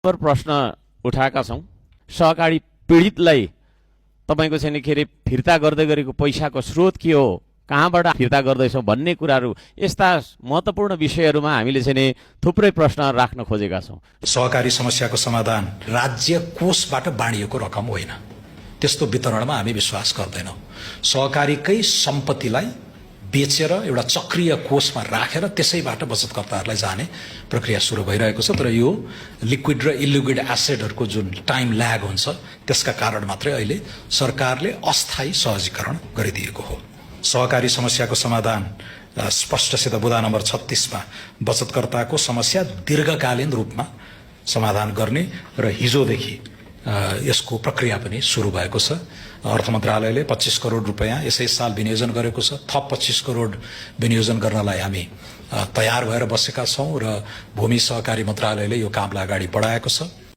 परस्पर प्रश्न उठाएका छौँ। सहकारी पीडितलाई तपाईको चाहिँ नि के अरे फिर्ता गर्दै गरेको पैसाको स्रोत के हो, कहाँबाट फिर्ता गर्दैछौँ भन्ने कुराहरू, यस्ता महत्त्वपूर्ण विषयहरूमा हामीले चाहिँ नि थुप्रै प्रश्न राख्न खोजेका छौँ। सहकारी समस्याको समाधान राज्य कोषबाट बाँडिएको रकम होइन, त्यस्तो वितरणमा हामी विश्वास गर्दैनौँ। सहकारीकै सम्पत्तिलाई बेचेर एउटा चक्रीय कोषमा राखेर त्यसैबाट बचतकर्ताहरूलाई जाने प्रक्रिया सुरु भइरहेको छ। तर यो लिक्विड र इलिक्विड एसेटहरूको जुन टाइम ल्याग हुन्छ त्यसका कारण मात्रै अहिले सरकारले अस्थायी सहजीकरण गरिदिएको हो। सहकारी समस्याको समाधान स्पष्टसित बुँदा नम्बर 36 मा बचतकर्ताको समस्या दीर्घकालीन रूपमा समाधान गर्ने र हिजोदेखि यसको प्रक्रिया पनि सुरु भएको छ। अर्थ मन्त्रालयले 25 करोड रुपैयाँ यसै साल विनियोजन गरेको छ। थप 25 करोड विनियोजन गर्नलाई हामी तयार भएर बसेका छौँ र भूमि सहकारी मन्त्रालयले यो कामलाई अगाडि बढाएको छ।